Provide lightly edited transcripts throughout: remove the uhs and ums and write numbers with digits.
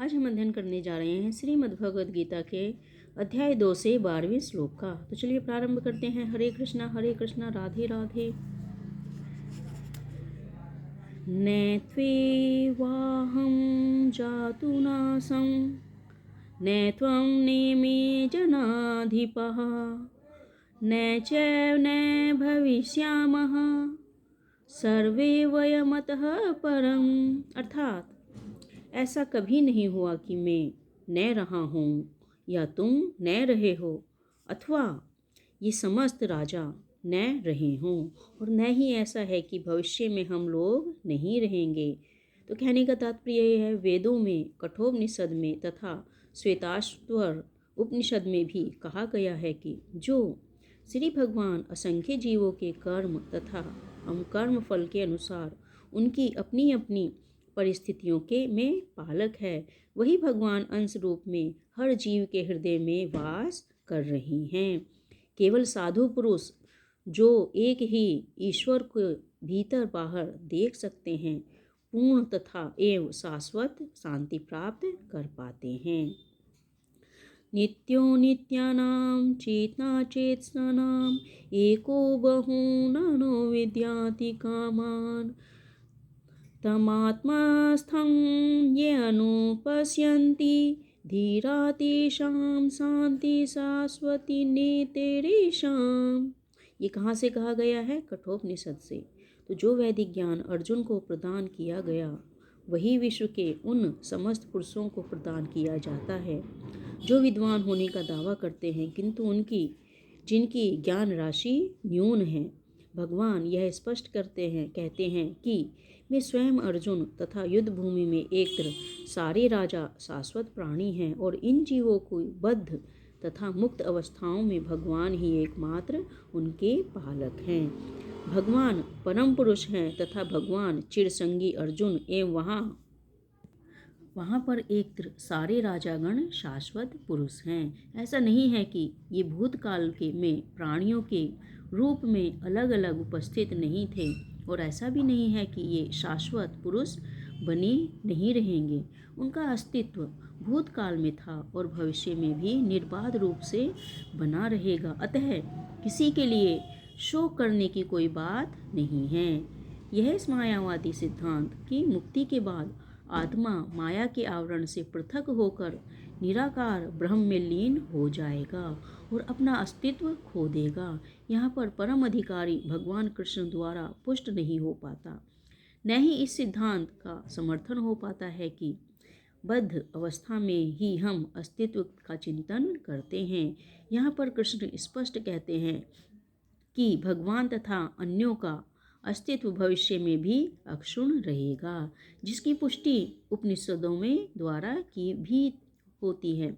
आज हम अध्ययन करने जा रहे हैं श्रीमद् भगवद गीता के अध्याय 2 से 12वें श्लोक का। तो चलिए प्रारंभ करते हैं। हरे कृष्णा राधे राधे। नैत्वेवाहं जातुनासं नैत्वं नेमे जनाधिपः न चैव न भविष्यामः सर्वे वयमतः परम्। अर्थात ऐसा कभी नहीं हुआ कि मैं न रहा हूँ या तुम न रहे हो, अथवा ये समस्त राजा न रहे हों, और न ही ऐसा है कि भविष्य में हम लोग नहीं रहेंगे। तो कहने का तात्पर्य यह है, वेदों में, कठोपनिषद में तथा श्वेताश्वर उपनिषद में भी कहा गया है कि जो श्री भगवान असंख्य जीवों के कर्म तथा कर्म फल के अनुसार उनकी अपनी अपनी परिस्थितियों के में पालक है, वही भगवान अंश रूप में हर जीव के हृदय में वास कर रही हैं। केवल साधु पुरुष जो एक ही ईश्वर को भीतर बाहर देख सकते हैं, पूर्ण तथा एवं शाश्वत शांति प्राप्त कर पाते हैं। नित्यो नित्यानां चेतनाचेतसानां एको बहूनानो विद्याति कामान् तमात्मास्थं ये अनुपश्यन्ति धीरा तेषां शान्ति शाश्वती नेतेरेषाम्। ये कहाँ से कहा गया है? कठोपनिषद से। तो जो वैदिक ज्ञान अर्जुन को प्रदान किया गया, वही विश्व के उन समस्त पुरुषों को प्रदान किया जाता है जो विद्वान होने का दावा करते हैं, किंतु जिनकी ज्ञान राशि न्यून है। भगवान यह स्पष्ट कहते हैं कि मैं स्वयं अर्जुन तथा युद्ध भूमि में एकत्र सारे राजा शाश्वत प्राणी हैं, और इन जीवों को बद्ध तथा मुक्त अवस्थाओं में भगवान ही एकमात्र उनके पालक हैं। भगवान परम पुरुष हैं तथा भगवान चिरसंगी अर्जुन एवं वहाँ पर एकत्र सारे राजागण शाश्वत पुरुष हैं। ऐसा नहीं है कि ये भूतकाल में प्राणियों के रूप में अलग अलग उपस्थित नहीं थे, और ऐसा भी नहीं है कि ये शाश्वत पुरुष बने नहीं रहेंगे। उनका अस्तित्व भूतकाल में था और भविष्य में भी निर्बाध रूप से बना रहेगा। अतः किसी के लिए शोक करने की कोई बात नहीं है। यह इस मायावादी सिद्धांत की मुक्ति के बाद आत्मा माया के आवरण से पृथक होकर निराकार ब्रह्म में लीन हो जाएगा और अपना अस्तित्व खो देगा। यहाँ पर परम अधिकारी भगवान कृष्ण द्वारा पुष्ट नहीं हो पाता। न ही इस सिद्धांत का समर्थन हो पाता है कि बद्ध अवस्था में ही हम अस्तित्व का चिंतन करते हैं। यहाँ पर कृष्ण स्पष्ट कहते हैं कि भगवान तथा अन्यों का अस्तित्व भविष्य में भी अक्षुण्ण रहेगा, जिसकी पुष्टि उपनिषदों में द्वारा की भी होती है।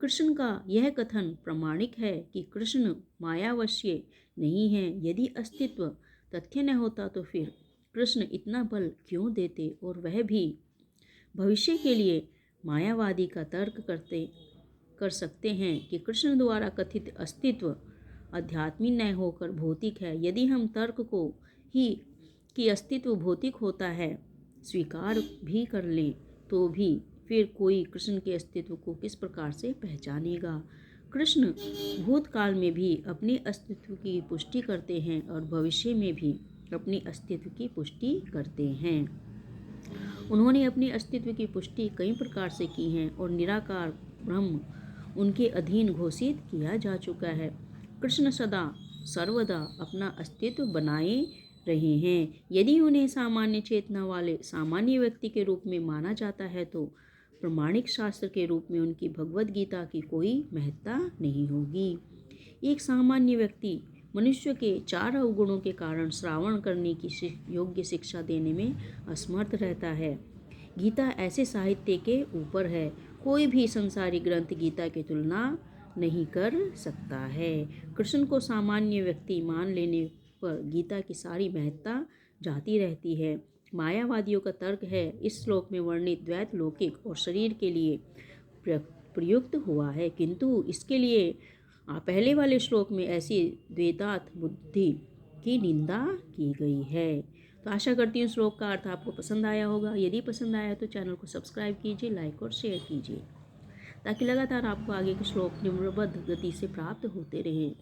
कृष्ण का यह कथन प्रमाणिक है कि कृष्ण मायावश्य नहीं है। यदि अस्तित्व तथ्य न होता तो फिर कृष्ण इतना बल क्यों देते, और वह भी भविष्य के लिए। मायावादी का तर्क कर सकते हैं कि कृष्ण द्वारा कथित अस्तित्व अध्यात्मी न होकर भौतिक है। यदि हम तर्क को ही कि अस्तित्व भौतिक होता है स्वीकार भी कर लें, तो भी फिर कोई कृष्ण के अस्तित्व को किस प्रकार से पहचानेगा। कृष्ण भूतकाल में भी अपने अस्तित्व की पुष्टि करते हैं और भविष्य में भी अपने अस्तित्व की पुष्टि करते हैं। उन्होंने अपने अस्तित्व की पुष्टि कई प्रकार से की है और निराकार ब्रह्म उनके अधीन घोषित किया जा चुका है। कृष्ण सदा सर्वदा अपना अस्तित्व बनाए रहे हैं। यदि उन्हें सामान्य चेतना वाले सामान्य व्यक्ति के रूप में माना जाता है, तो प्रमाणिक शास्त्र के रूप में उनकी भगवद गीता की कोई महत्ता नहीं होगी। एक सामान्य व्यक्ति मनुष्य के 4 अवगुणों के कारण श्रावण करने की योग्य शिक्षा देने में असमर्थ रहता है। गीता ऐसे साहित्य के ऊपर है। कोई भी संसारी ग्रंथ गीता की तुलना नहीं कर सकता है। कृष्ण को सामान्य व्यक्ति मान लेने पर गीता की सारी महत्ता जाती रहती है। मायावादियों का तर्क है, इस श्लोक में वर्णित द्वैत लौकिक और शरीर के लिए प्रयुक्त हुआ है, किंतु इसके लिए पहले वाले श्लोक में ऐसी द्वैतात् बुद्धि की निंदा की गई है। तो आशा करती हूँ श्लोक का अर्थ आपको पसंद आया होगा। यदि पसंद आया तो चैनल को सब्सक्राइब कीजिए, लाइक और शेयर कीजिए, ताकि लगातार आपको आगे के श्लोक निम्नबद्ध गति से प्राप्त होते रहें।